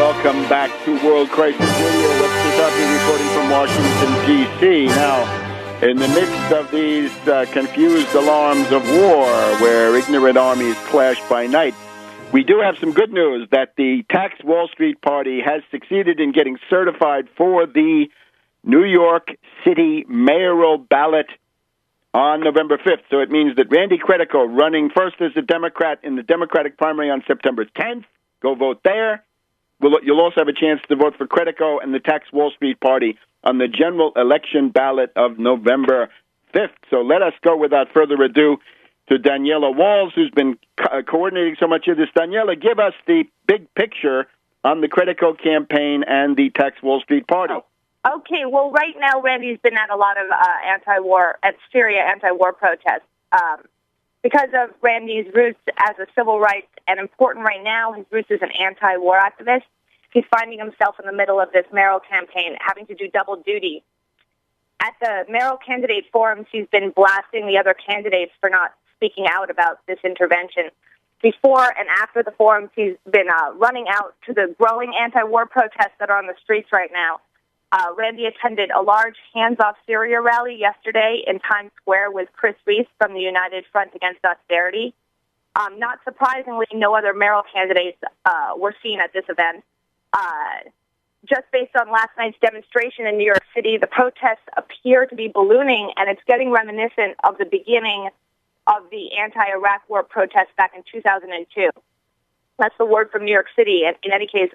Welcome back to World Crisis Radio. Webster Tarpley reporting from Washington, D.C. Now, in the midst of these confused alarms of war where ignorant armies clash by night, we do have some good news that the Tax Wall Street Party has succeeded in getting certified for the New York City mayoral ballot on November 5th. So it means that Randy Credico, running first as a Democrat in the Democratic primary on September 10th, go vote there. You'll also have a chance to vote for Credico and the Tax Wall Street Party on the general election ballot of November 5th. So let us go without further ado to Daniela Walls, who's been coordinating so much of this. Daniela, give us the big picture on the Credico campaign and the Tax Wall Street Party. Oh, okay, well, right now, Randy's been at a lot of Syria anti-war protests. Because of Randy's roots as a civil rights, and important right now, his roots as an anti-war activist, he's finding himself in the middle of this mayoral campaign, having to do double duty. At the mayoral candidate forums, he's been blasting the other candidates for not speaking out about this intervention. Before and after the forums, he's been running out to the growing anti-war protests that are on the streets right now. Randy attended a large hands-off Syria rally yesterday in Times Square with Chris Reese from the United Front Against Austerity. Not surprisingly, no other mayoral candidates were seen at this event. Just based on last night's demonstration in New York City, the protests appear to be ballooning, and it's getting reminiscent of the beginning of the anti-Iraq war protests back in 2002. That's the word from New York City. In any case,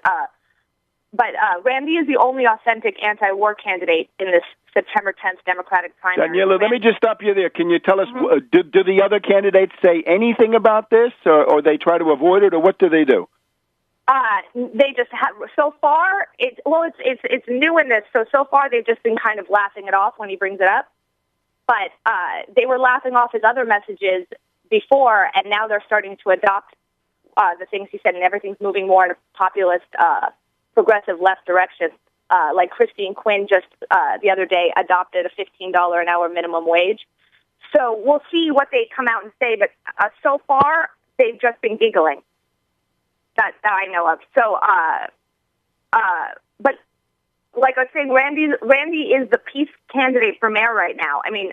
But Randy is the only authentic anti-war candidate in this September 10th Democratic primary. Daniela, let me just stop you there. Can you tell us, do the other candidates say anything about this, or they try to avoid it, or what do they do? They just have, so far, it's new in this, so far they've just been kind of laughing it off when he brings it up. But they were laughing off his other messages before, and now they're starting to adopt the things he said, and everything's moving more in a populist progressive left direction, like Christine Quinn just the other day adopted a $15 an hour minimum wage. So we'll see what they come out and say, but so far they've just been giggling. That I know of. So, but like I was saying, Randy is the peace candidate for mayor right now. I mean,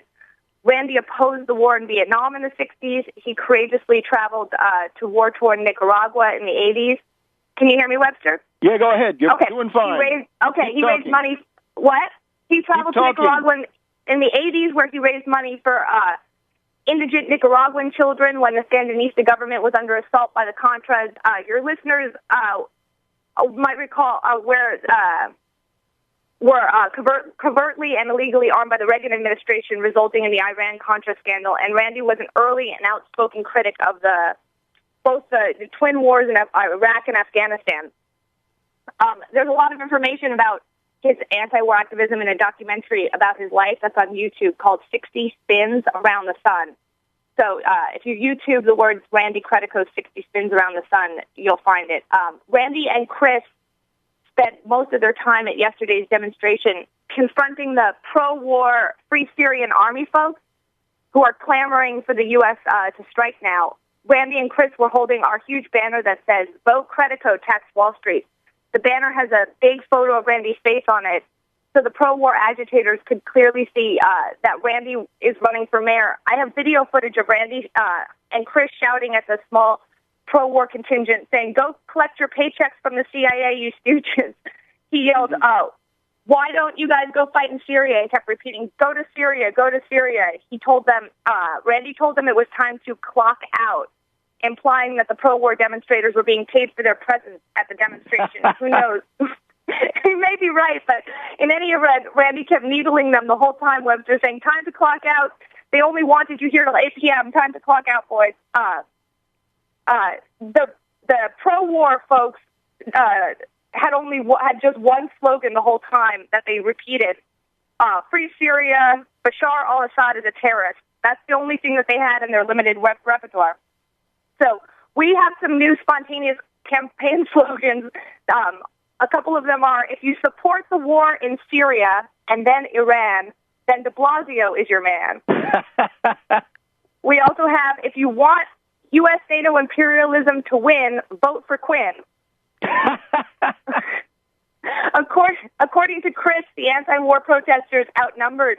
Randy opposed the war in Vietnam in the 60s. He courageously traveled to war-torn Nicaragua in the 80s. Can you hear me, Webster? Yeah, go ahead. You're doing fine. He raised money. What? He traveled to Nicaragua in the 80s, where he raised money for indigent Nicaraguan children when the Sandinista government was under assault by the Contras. Your listeners might recall were covertly and illegally armed by the Reagan administration, resulting in the Iran-Contra scandal. And Randy was an early and outspoken critic of both the twin wars in Iraq and Afghanistan. There's a lot of information about his anti-war activism in a documentary about his life that's on YouTube called 60 Spins Around the Sun. So if you YouTube the words Randy Credico 60 Spins Around the Sun, you'll find it. Randy and Chris spent most of their time at yesterday's demonstration confronting the pro-war Free Syrian Army folks who are clamoring for the U.S. To strike now. Randy and Chris were holding our huge banner that says, "Vote Credico, Tax Wall Street." The banner has a big photo of Randy's face on it, so the pro-war agitators could clearly see that Randy is running for mayor. I have video footage of Randy and Chris shouting at the small pro-war contingent, saying, "Go collect your paychecks from the CIA, you stooges." He yelled, "Why don't you guys go fight in Syria?" He kept repeating, "Go to Syria, go to Syria." He told them, Randy told them it was time to clock out, implying that the pro-war demonstrators were being paid for their presence at the demonstration. Who knows? He may be right, but in any event, Randy kept needling them the whole time, Webster, saying, "Time to clock out. They only wanted you here till 8 p.m. Time to clock out, boys." The pro-war folks had just one slogan the whole time that they repeated: "Free Syria. Bashar al-Assad is a terrorist." That's the only thing that they had in their limited repertoire. So we have some new spontaneous campaign slogans. A couple of them are, "If you support the war in Syria and then Iran, then de Blasio is your man." We also have, "If you want U.S. NATO imperialism to win, vote for Quinn." According to Chris, the anti-war protesters outnumbered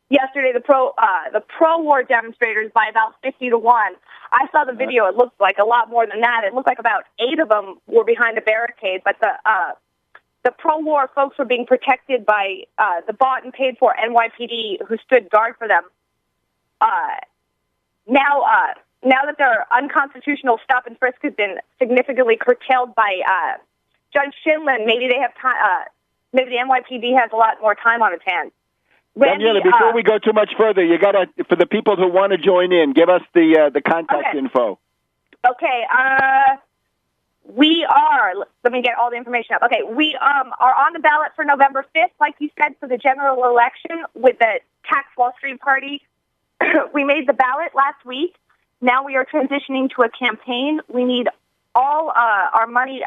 yesterday the pro-war demonstrators by about 50-1. I saw the video. It looked like a lot more than that. It looked like about 8 of them were behind a barricade, but the pro-war folks were being protected by the bought and paid for NYPD who stood guard for them. Now that their unconstitutional stop and frisk has been significantly curtailed by Judge Shinlin, maybe they have time. Maybe the NYPD has a lot more time on its hands. Randy, Daniela, before we go too much further, you gotta, for the people who want to join in, give us the contact info. Okay. We are. Let me get all the information up. Okay, we are on the ballot for November 5th, like you said, for the general election with the Tax Wall Street Party. We made the ballot last week. Now we are transitioning to a campaign. We need all our money.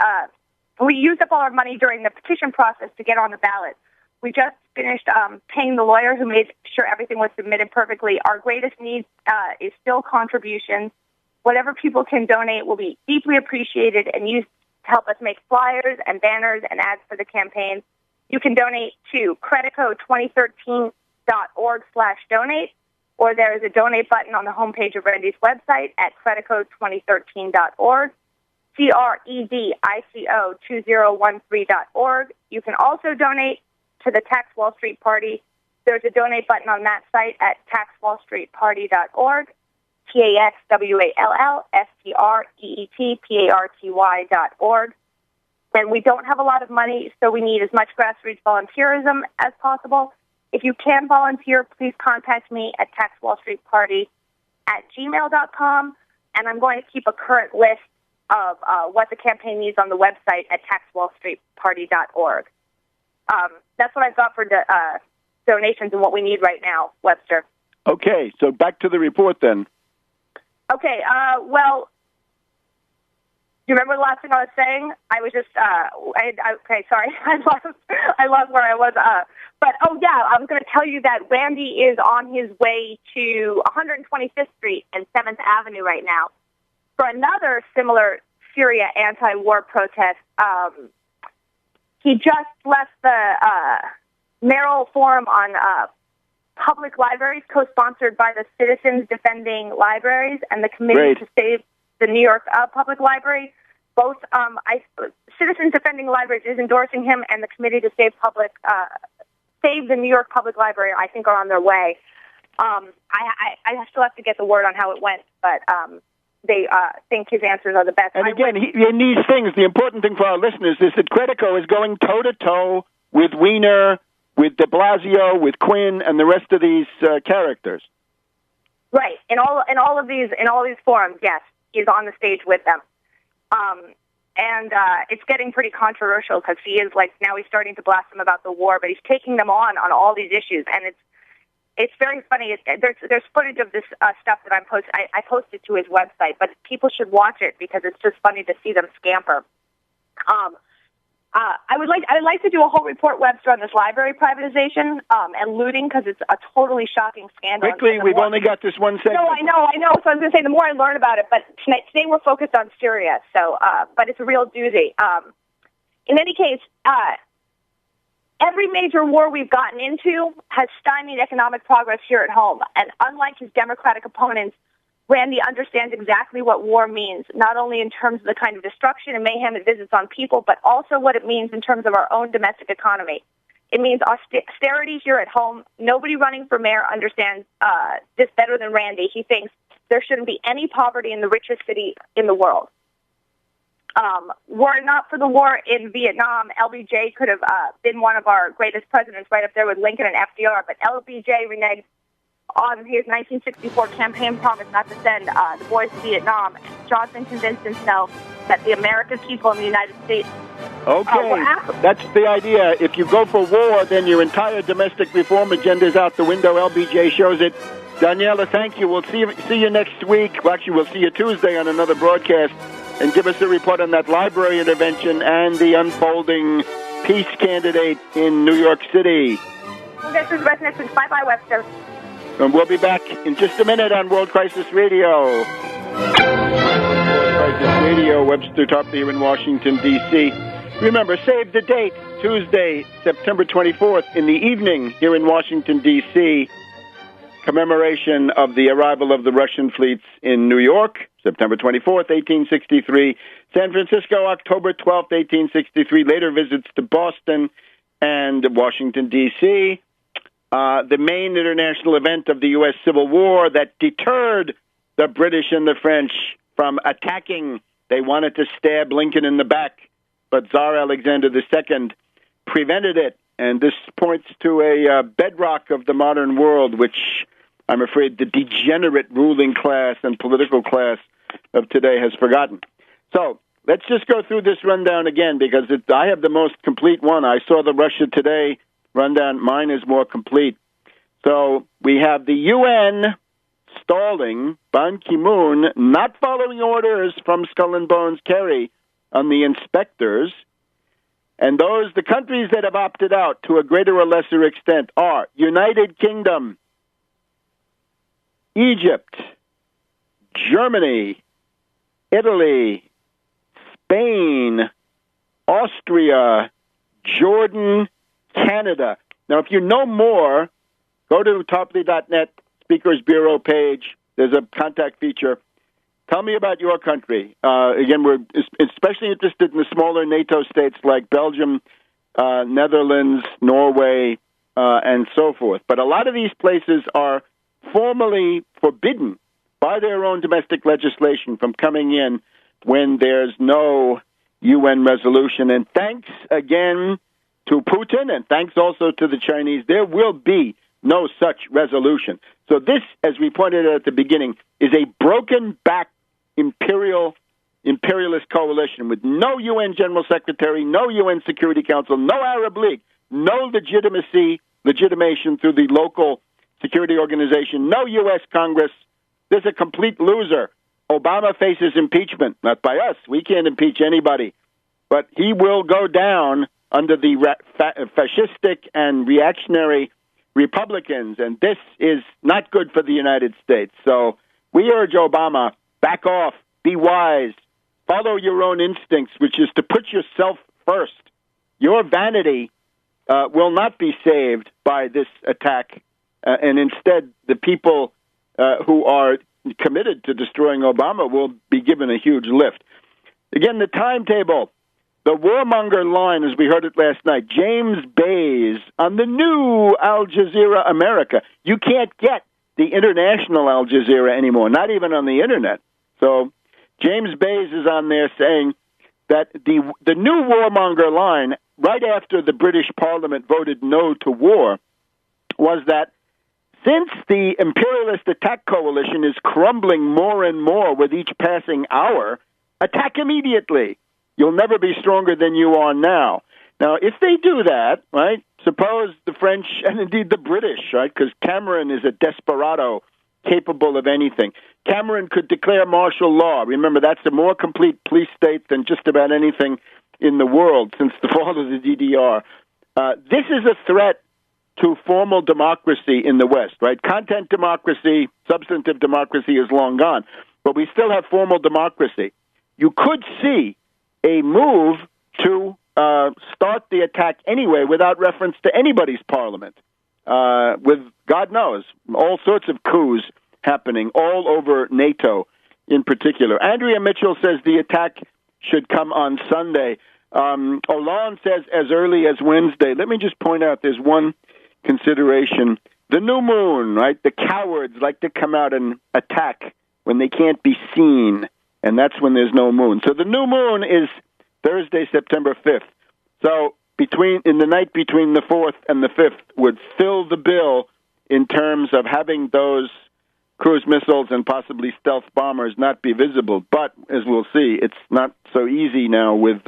We used up all our money during the petition process to get on the ballot. We just finished paying the lawyer who made sure everything was submitted perfectly. Our greatest need is still contributions. Whatever people can donate will be deeply appreciated and used to help us make flyers and banners and ads for the campaign. You can donate to creditcode2013.org/donate, or there is a donate button on the homepage of Randy's website at creditcode2013.org, CREDICO2013.org. You can also donate to the Tax Wall Street Party. There's a donate button on that site at taxwallstreetparty.org, TAXWALLSTREETPARTY.org. And we don't have a lot of money, so we need as much grassroots volunteerism as possible. If you can volunteer, please contact me at taxwallstreetparty@gmail.com, and I'm going to keep a current list of what the campaign needs on the website at taxwallstreetparty.org. That's what I've got for donations and what we need right now, Webster. Okay, so back to the report then. Okay, well, do you remember the last thing I was saying? I was just, okay, sorry, I lost where I was. But, I was going to tell you that Randy is on his way to 125th Street and 7th Avenue right now for another similar Syria anti-war protest. He just left the mayoral forum on public libraries, co-sponsored by the Citizens Defending Libraries and the Committee to Save the New York Public Library. Both Citizens Defending Libraries is endorsing him, and the Committee to Save the New York Public Library, I think, are on their way. I still have to get the word on how it went, but they think his answers are the best. And again, in these things, the important thing for our listeners is that Credico is going toe-to-toe with Weiner, with de Blasio, with Quinn, and the rest of these characters. Right. In all of these forums, yes, he's on the stage with them. And it's getting pretty controversial because he's starting to blast them about the war, but he's taking them on all these issues, and it's very funny. There's footage of this stuff that I posted to his website, but people should watch it because it's just funny to see them scamper. I'd like to do a whole report, Webster, on this library privatization and looting because it's a totally shocking scandal. Quickly, we've only got this one segment. No, I know. So I was going to say the more I learn about it, but today we're focused on Syria. So, but it's a real doozy. In any case, every major war we've gotten into has stymied economic progress here at home, and unlike his Democratic opponents, Randy understands exactly what war means, not only in terms of the kind of destruction and mayhem it visits on people, but also what it means in terms of our own domestic economy. It means austerity here at home. Nobody running for mayor understands this better than Randy. He thinks there shouldn't be any poverty in the richest city in the world. Were it not for the war in Vietnam, LBJ could have been one of our greatest presidents, right up there with Lincoln and FDR, but LBJ reneged on his 1964 campaign promise not to send the boys to Vietnam. Johnson convinced himself that the American people in the United States... Okay, that's the idea. If you go for war, then your entire domestic reform agenda is out the window. LBJ shows it. Daniela, thank you. We'll see you next week. Well, actually, we'll see you Tuesday on another broadcast. And give us a report on that library intervention and the unfolding peace candidate in New York City. We'll get to the rest next week. Bye-bye, Webster. And we'll be back in just a minute on World Crisis Radio. World Crisis Radio, Webster Tarpley here in Washington, D.C. Remember, save the date, Tuesday, September 24th in the evening here in Washington, D.C., commemoration of the arrival of the Russian fleets in New York, September 24th, 1863. San Francisco, October 12th, 1863. Later visits to Boston and Washington, D.C. The main international event of the U.S. Civil War that deterred the British and the French from attacking. They wanted to stab Lincoln in the back, but Tsar Alexander II prevented it. And this points to a bedrock of the modern world, which I'm afraid the degenerate ruling class and political class of today has forgotten. So let's just go through this rundown again, because I have the most complete one. I saw the Russia Today rundown. Mine is more complete. So we have the UN stalling, Ban Ki-moon not following orders from Skull and Bones Kerry on the inspectors. And the countries that have opted out to a greater or lesser extent are United Kingdom, Egypt, Germany, Italy, Spain, Austria, Jordan, Canada. Now, if you know more, go to Tarpley.net, Speakers Bureau page. There's a contact feature. Tell me about your country. Again, we're especially interested in the smaller NATO states like Belgium, Netherlands, Norway, and so forth. But a lot of these places are formally forbidden by their own domestic legislation from coming in when there's no UN resolution. And thanks again to Putin, and thanks also to the Chinese, there will be no such resolution. So this, as we pointed out at the beginning, is a broken-back imperialist coalition with no UN General Secretary, no UN Security Council, no Arab League, no legitimation through the local security organization, no U.S. Congress. There's a complete loser. Obama faces impeachment, not by us. We can't impeach anybody. But he will go down under the fascistic and reactionary Republicans, and this is not good for the United States. So we urge Obama, back off, be wise, follow your own instincts, which is to put yourself first. Your vanity will not be saved by this attack, and instead the people who are committed to destroying Obama will be given a huge lift. Again, the timetable. The warmonger line, as we heard it last night, James Bays on the new Al Jazeera America. You can't get the international Al Jazeera anymore, not even on the Internet. So James Bays is on there saying that the new warmonger line, right after the British Parliament voted no to war, was that since the imperialist attack coalition is crumbling more and more with each passing hour, attack immediately. You'll never be stronger than you are now. Now, if they do that, right, suppose the French and indeed the British, right, because Cameron is a desperado capable of anything. Cameron could declare martial law. Remember, that's a more complete police state than just about anything in the world since the fall of the DDR. This is a threat to formal democracy in the West, right? Content democracy, substantive democracy is long gone, but we still have formal democracy. You could see a move to start the attack anyway without reference to anybody's parliament, with, God knows, all sorts of coups happening all over NATO in particular. Andrea Mitchell says the attack should come on Sunday. Hollande says as early as Wednesday. Let me just point out there's one consideration. The new moon, right? The cowards like to come out and attack when they can't be seen, and that's when there's no moon. So the new moon is Thursday, September 5th. So in the night between the 4th and the 5th would fill the bill in terms of having those cruise missiles and possibly stealth bombers not be visible. But as we'll see, it's not so easy now with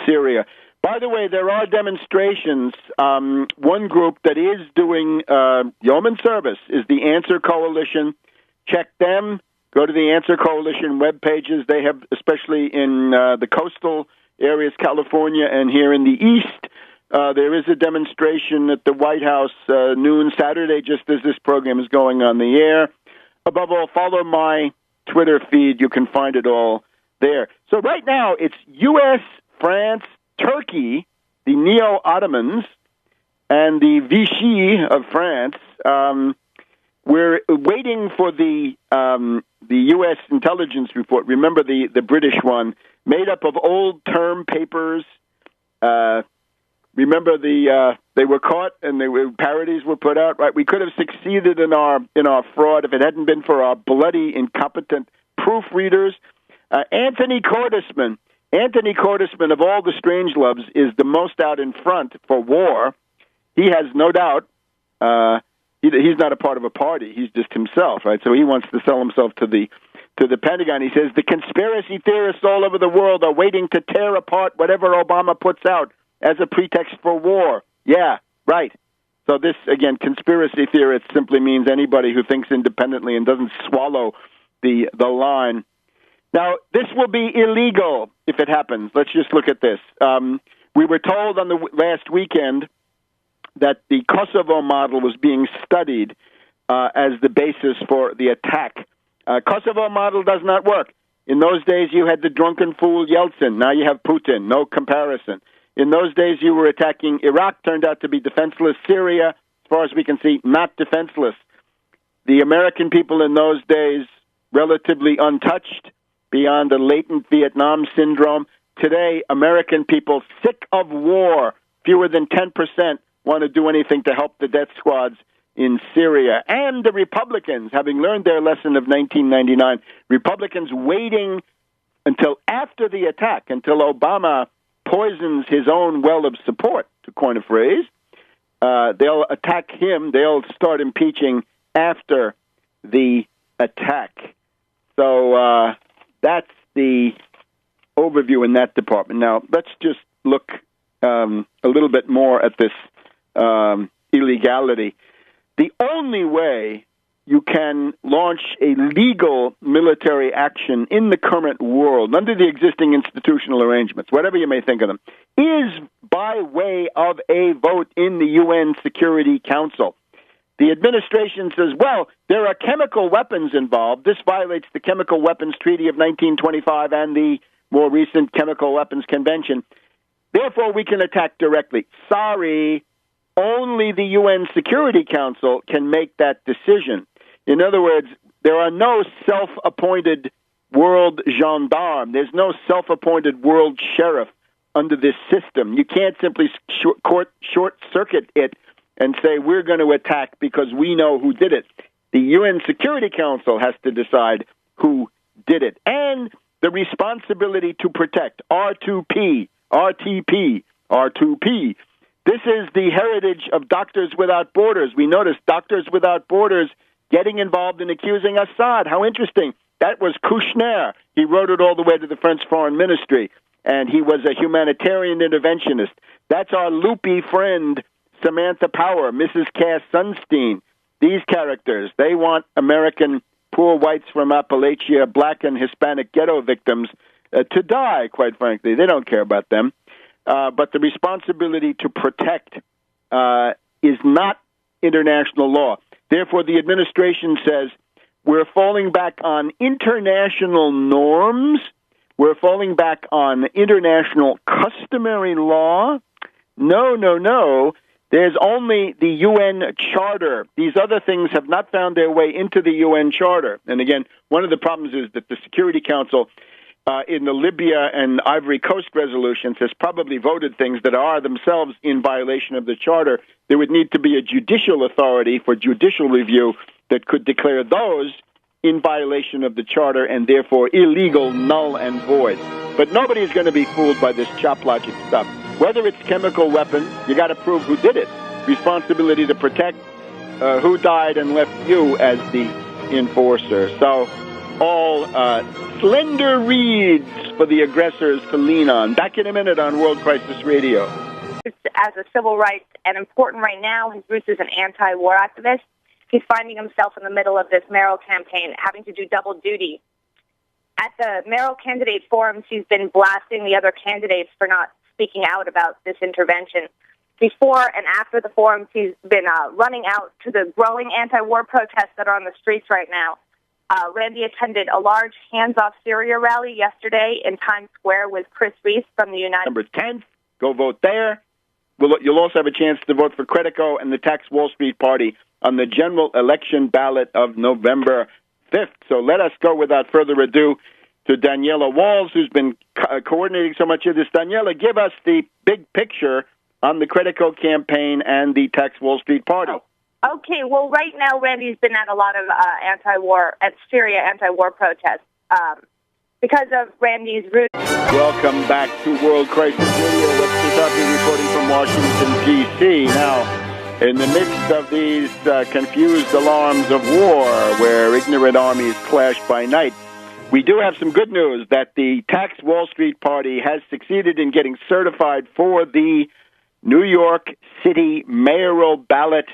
Syria. By the way, there are demonstrations. One group that is doing yeoman service is the Answer Coalition. Check them. Go to the Answer Coalition web pages. They have, especially in the coastal areas, California, and here in the East, there is a demonstration at the White House noon Saturday, just as this program is going on the air. Above all, follow my Twitter feed. You can find it all there. So right now, it's U.S., France, Turkey, the Neo-Ottomans, and the Vichy of France we're waiting for the U.S. intelligence report. Remember the British one, made up of old term papers. Remember they were caught and parodies were put out. Right, we could have succeeded in our fraud if it hadn't been for our bloody incompetent proofreaders. Anthony Cordesman of all the Strangeloves is the most out in front for war. He has no doubt. He's not a part of a party. He's just himself, right? So he wants to sell himself to the Pentagon. He says the conspiracy theorists all over the world are waiting to tear apart whatever Obama puts out as a pretext for war. Yeah, right. So this, again, conspiracy theorist simply means anybody who thinks independently and doesn't swallow the line. Now, this will be illegal if it happens. Let's just look at this. We were told on the last weekend that the Kosovo model was being studied as the basis for the attack. Kosovo model does not work. In those days, you had the drunken fool Yeltsin. Now you have Putin. No comparison. In those days, you were attacking Iraq, turned out to be defenseless. Syria, as far as we can see, not defenseless. The American people in those days, relatively untouched, beyond a latent Vietnam syndrome. Today, American people, sick of war, fewer than 10%, want to do anything to help the death squads in Syria. And the Republicans, having learned their lesson of 1999, Republicans waiting until after the attack, until Obama poisons his own well of support, to coin a phrase. They'll attack him. They'll start impeaching after the attack. So that's the overview in that department. Now, let's just look a little bit more at this illegality. The only way you can launch a legal military action in the current world, under the existing institutional arrangements, whatever you may think of them, is by way of a vote in the UN Security Council. The administration says, well, there are chemical weapons involved. This violates the Chemical Weapons Treaty of 1925 and the more recent Chemical Weapons Convention. Therefore, we can attack directly. Sorry, only the UN Security Council can make that decision. In other words, there are no self-appointed world gendarme. There's no self-appointed world sheriff under this system. You can't simply short-circuit it and say, we're going to attack because we know who did it. The UN Security Council has to decide who did it. And the responsibility to protect, R2P, RTP, R2P. This is the heritage of Doctors Without Borders. We noticed Doctors Without Borders getting involved in accusing Assad. How interesting. That was Kouchner. He wrote it all the way to the French Foreign Ministry, and he was a humanitarian interventionist. That's our loopy friend, Samantha Power, Mrs. Cass Sunstein. These characters, they want American poor whites from Appalachia, black and Hispanic ghetto victims to die, quite frankly. They don't care about them. But the responsibility to protect is not international law. Therefore, the administration says we're falling back on international norms. We're falling back on international customary law. No. There's only the UN Charter. These other things have not found their way into the UN Charter. And again, one of the problems is that the Security Council in the Libya and Ivory Coast resolutions has probably voted things that are themselves in violation of the Charter. There would need to be a judicial authority for judicial review that could declare those in violation of the Charter and therefore illegal, null, and void. But nobody's going to be fooled by this chop logic stuff. Whether it's chemical weapons, you got to prove who did it. Responsibility to protect, who died and left you as the enforcer. So all slender reeds for the aggressors to lean on. Back in a minute on World Crisis Radio. As a civil rights and important right now, his roots as an anti-war activist. He's finding himself in the middle of this mayoral campaign, having to do double duty. At the mayoral candidate forums, he's been blasting the other candidates for not speaking out about this intervention. Before and after the forums, he's been running out to the growing anti-war protests that are on the streets right now. Randy attended a large hands-off Syria rally yesterday in Times Square with Chris Reese from the United September 10th, Go vote there. You'll also have a chance to vote for Credico and the Tax Wall Street Party on the general election ballot of November 5th. So let us go without further ado to Daniela Walls, who's been coordinating so much of this. Daniela, give us the big picture on the Credico campaign and the Tax Wall Street Party. Oh, okay, well, right now, Randy's been at a lot of Syria anti-war protests because of Randy's route. Welcome back to World Crisis Radio. Webster Tarpley reporting from Washington, D.C. Now, in the midst of these confused alarms of war where ignorant armies clash by night, we do have some good news that the Tax Wall Street Party has succeeded in getting certified for the New York City mayoral ballot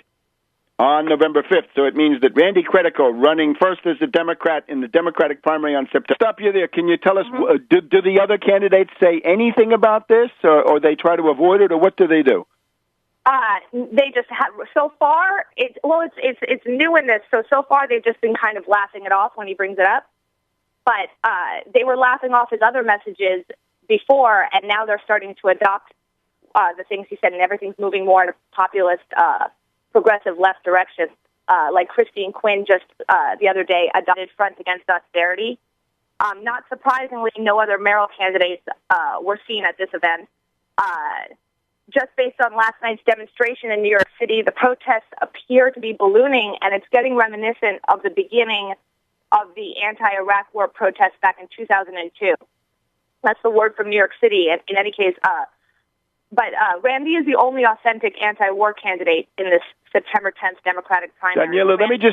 on November 5th. So it means that Randy Credico, running first as a Democrat in the Democratic primary on September. Stop you there. Can you tell us, do the other candidates say anything about this, or they try to avoid it, or what do they do? They just have, so far, it's new in this, so far they've just been kind of laughing it off when he brings it up. But they were laughing off his other messages before, and now they're starting to adopt the things he said, and everything's moving more in a populist, progressive left direction. Like Christine Quinn just the other day adopted Front Against Austerity. Not surprisingly, no other mayoral candidates were seen at this event. Just based on last night's demonstration in New York City, the protests appear to be ballooning, and it's getting reminiscent of the beginning of the anti-Iraq war protests back in 2002. That's the word from New York City. In any case, but Randy is the only authentic anti-war candidate in this September 10th Democratic primary. Daniela, let me just